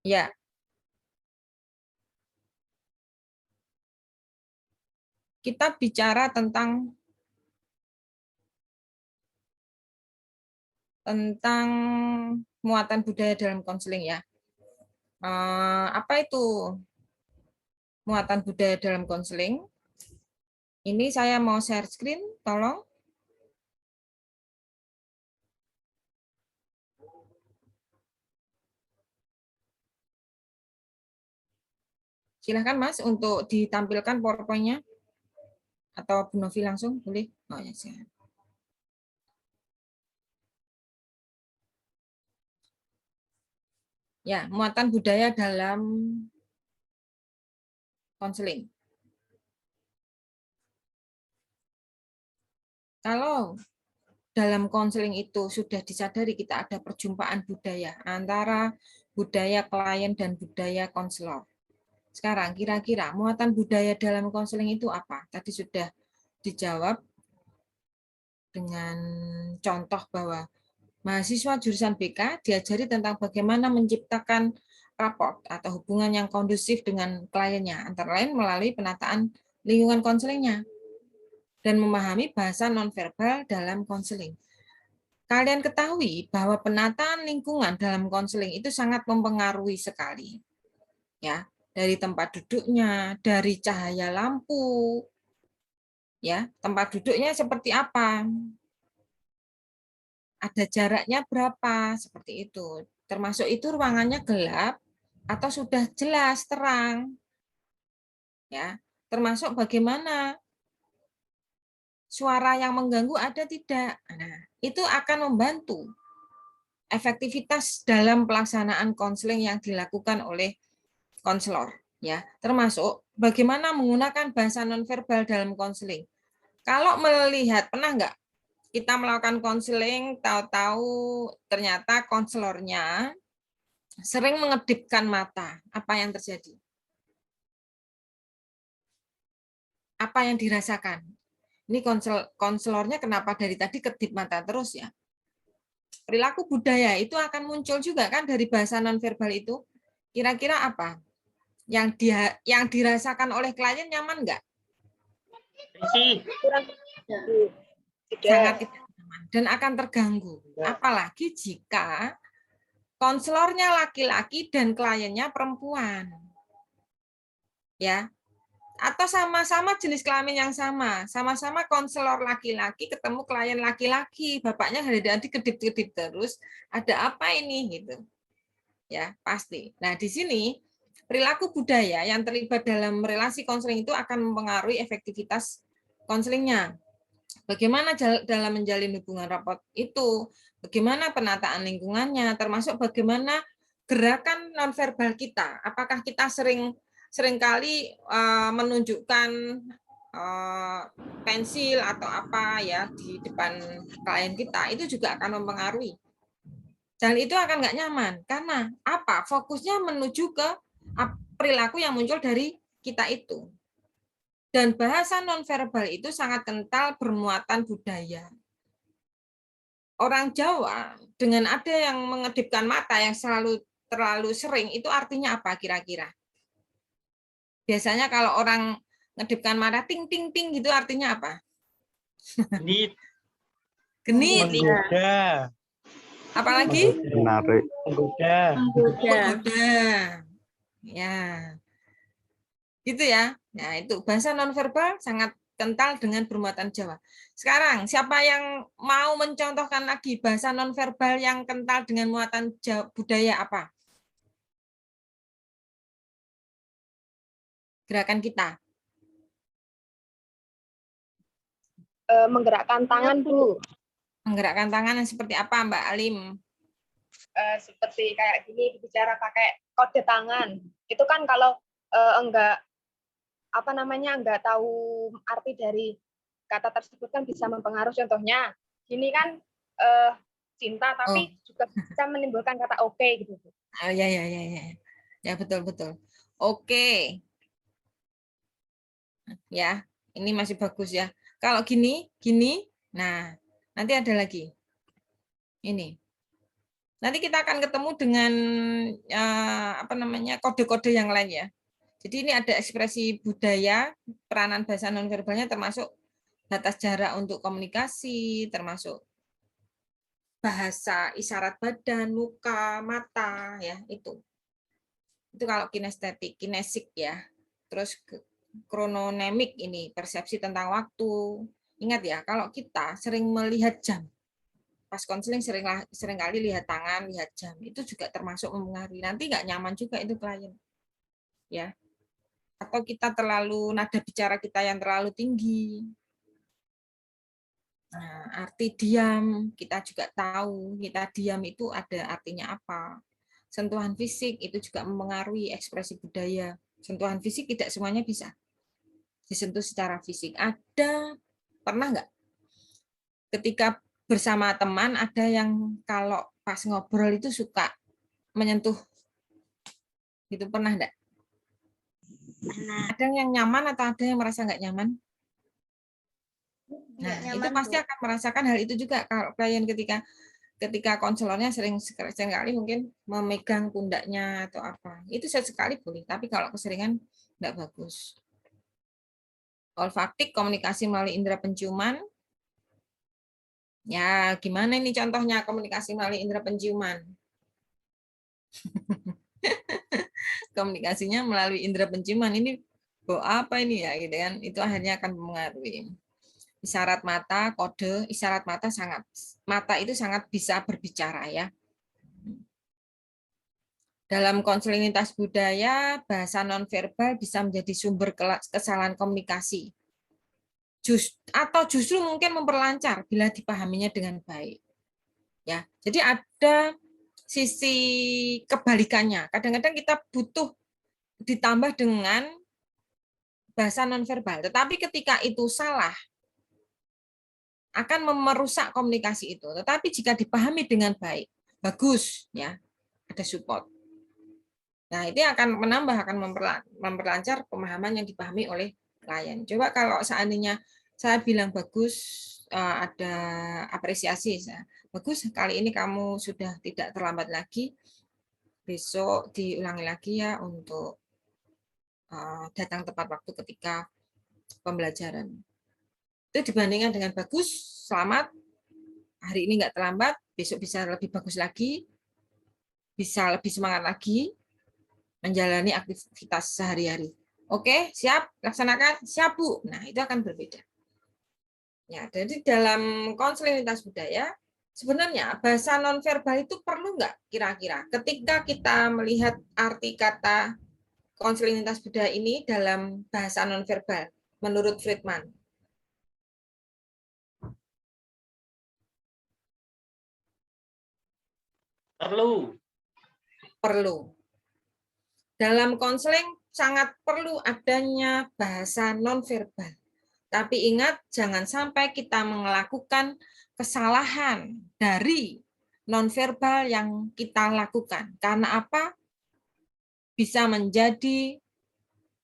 Ya, kita bicara tentang muatan budaya dalam konseling ya. Apa itu muatan budaya dalam konseling? Ini saya mau share screen, tolong. Silahkan Mas untuk ditampilkan PowerPoint-nya atau Bu Novi langsung boleh. Oh ya, siap. Ya, muatan budaya dalam konseling. Kalau dalam konseling itu sudah disadari kita ada perjumpaan budaya antara budaya klien dan budaya konselor. Sekarang kira-kira muatan budaya dalam konseling itu apa? Tadi sudah dijawab dengan contoh bahwa mahasiswa jurusan BK diajari tentang bagaimana menciptakan raport atau hubungan yang kondusif dengan kliennya, antara lain melalui penataan lingkungan konselingnya dan memahami bahasa nonverbal dalam konseling. Kalian ketahui bahwa penataan lingkungan dalam konseling itu sangat mempengaruhi sekali. Ya, dari tempat duduknya, dari cahaya lampu, ya, tempat duduknya seperti apa? Ada jaraknya berapa? Seperti itu. Termasuk itu ruangannya gelap atau sudah jelas terang. Ya, termasuk bagaimana suara yang mengganggu ada tidak. Nah, itu akan membantu efektivitas dalam pelaksanaan konseling yang dilakukan oleh konselor, ya, termasuk bagaimana menggunakan bahasa nonverbal dalam konseling. Kalau melihat, pernah nggak kita melakukan konseling, tahu-tahu ternyata konselornya sering mengedipkan mata, apa yang terjadi? Apa yang dirasakan? Ini konselornya kenapa dari tadi kedip mata terus ya? Perilaku budaya itu akan muncul juga kan dari bahasa nonverbal itu. Kira-kira apa? Yang dirasakan oleh klien nyaman nggak? Sangat tidak nyaman dan akan terganggu. Apalagi jika konselornya laki-laki dan kliennya perempuan. Ya. Atau sama-sama jenis kelamin yang sama-sama konselor laki-laki ketemu klien laki-laki, bapaknya hari tadi kedip-kedip terus, ada apa ini gitu. Ya, pasti. Nah, di sini perilaku budaya yang terlibat dalam relasi konseling itu akan mempengaruhi efektivitas konselingnya. Bagaimana dalam menjalin hubungan raport itu, bagaimana penataan lingkungannya, termasuk bagaimana gerakan nonverbal kita. Apakah kita seringkali menunjukkan pensil atau apa ya di depan klien kita, itu juga akan mempengaruhi. Dan itu akan nggak nyaman. Karena apa? Fokusnya menuju ke perilaku yang muncul dari kita itu. Dan bahasa nonverbal itu sangat kental bermuatan budaya. Orang Jawa dengan ada yang mengedipkan mata yang terlalu sering, itu artinya apa kira-kira? Biasanya kalau orang ngedipkan mata ting ting ting gitu artinya apa? Genit. Genit. Menggoda. Apalagi? Menarik. Menggoda. Menggoda. Ya. Gitu ya. Nah, itu bahasa nonverbal sangat kental dengan bermuatan Jawa. Sekarang, siapa yang mau mencontohkan lagi bahasa nonverbal yang kental dengan muatan budaya apa? Gerakan kita. Menggerakkan tangan, Bu. Menggerakkan tangan yang seperti apa, Mbak Alim? Seperti kayak gini, bicara pakai kode tangan. Itu kan kalau enggak tahu arti dari kata tersebut kan bisa mempengaruhi. Contohnya, gini kan cinta, tapi juga bisa menimbulkan kata oke gitu. Oh, ya. Ya, betul. Oke. Ya, ini masih bagus ya. Kalau gini, nah, nanti ada lagi. Ini. Nanti kita akan ketemu dengan kode-kode yang lain ya. Jadi ini ada ekspresi budaya, peranan bahasa nonverbalnya termasuk batas jarak untuk komunikasi, termasuk bahasa isyarat badan, muka, mata, ya itu. Itu kalau kinestetik, kinesik ya. Terus krononemik ini persepsi tentang waktu. Ingat ya, kalau kita sering melihat jam, pas konseling sering kali lihat tangan, lihat jam, itu juga termasuk mempengaruhi. Nanti nggak nyaman juga itu klien, ya. Atau kita terlalu nada bicara kita yang terlalu tinggi. Nah, arti diam kita juga tahu, kita diam itu ada artinya apa. Sentuhan fisik itu juga mempengaruhi ekspresi budaya. Sentuhan fisik tidak semuanya bisa disentuh secara fisik. Ada, pernah nggak ketika bersama teman ada yang kalau pas ngobrol itu suka menyentuh, itu pernah enggak? Ada yang nyaman atau ada yang merasa nggak nyaman? Nah, itu pasti akan merasakan hal itu juga kalau klien ketika konselornya sering kali mungkin memegang pundaknya atau apa. Itu sesekali boleh, tapi kalau keseringan enggak bagus. Olfaktik, komunikasi melalui indera penciuman. Ya, gimana ini contohnya komunikasi melalui indera penciuman? Komunikasinya melalui indera penciuman ini apa ini ya gitu kan, itu akhirnya akan mempengaruhi. Isyarat mata, kode, isyarat mata itu sangat bisa berbicara ya. Dalam konseling lintas budaya, bahasa nonverbal bisa menjadi sumber kesalahan komunikasi. Atau justru mungkin memperlancar bila dipahaminya dengan baik. Ya, jadi ada sisi kebalikannya. Kadang-kadang kita butuh ditambah dengan bahasa nonverbal, tetapi ketika itu salah akan merusak komunikasi itu. Tetapi jika dipahami dengan baik, bagus ya, ada support. Nah, itu akan akan memperlancar pemahaman yang dipahami oleh klien. Coba kalau seandainya saya bilang bagus, ada apresiasi, bagus kali ini kamu sudah tidak terlambat lagi, besok diulangi lagi ya untuk datang tepat waktu ketika pembelajaran. Itu dibandingkan dengan bagus, selamat, hari ini nggak terlambat, besok bisa lebih bagus lagi, bisa lebih semangat lagi, menjalani aktivitas sehari-hari. Oke, siap, laksanakan, siap Bu. Nah, itu akan berbeda. Ya, jadi dalam konseling lintas budaya, sebenarnya bahasa nonverbal itu perlu nggak kira-kira ketika kita melihat arti kata konseling lintas budaya ini dalam bahasa nonverbal menurut Friedman? Perlu. Perlu. Dalam konseling sangat perlu adanya bahasa nonverbal. Tapi ingat, jangan sampai kita melakukan kesalahan dari nonverbal yang kita lakukan. Karena apa? Bisa menjadi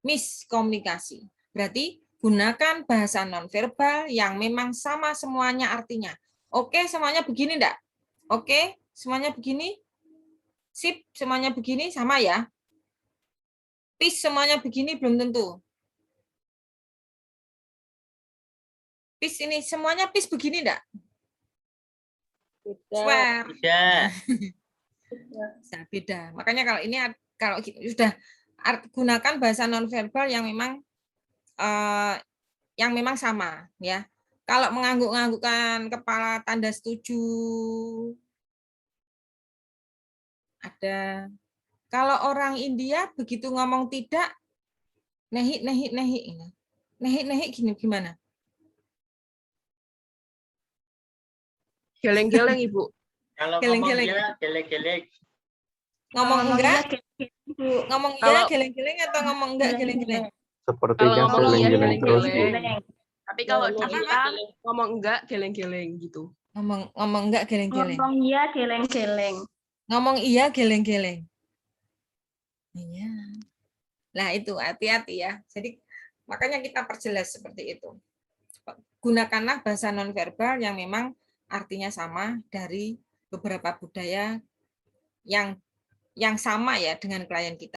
miskomunikasi. Berarti gunakan bahasa nonverbal yang memang sama semuanya artinya. Oke, semuanya begini enggak? Oke, semuanya begini? Sip, semuanya begini sama ya? Pis semuanya begini belum tentu. Pis ini semuanya pis begini enggak? Swear. Tidak. Beda. Makanya kalau sudah gunakan bahasa nonverbal yang memang sama ya. Kalau mengangguk-anggukkan kepala tanda setuju ada. Kalau orang India begitu ngomong tidak, nehi gini gimana? Geleng-geleng Ibu. Kalau ngomong ya geleng-geleng. Ngomong enggak? Ngomong iya Kalau- geleng-geleng atau ngomong enggak geleng-geleng? Sepertinya Kalau ngomong iya geleng-geleng terus, Bu. geleng-geleng. Tapi kalau Ngomong kita iya, ngomong enggak geleng-geleng gitu. Ngomong enggak geleng-geleng. Ngomong iya geleng-geleng. Ngomong iya geleng-geleng. Iya. Nah, itu hati-hati ya. Jadi makanya kita perjelas seperti itu. Gunakanlah bahasa nonverbal yang memang artinya sama dari beberapa budaya yang sama ya dengan klien kita.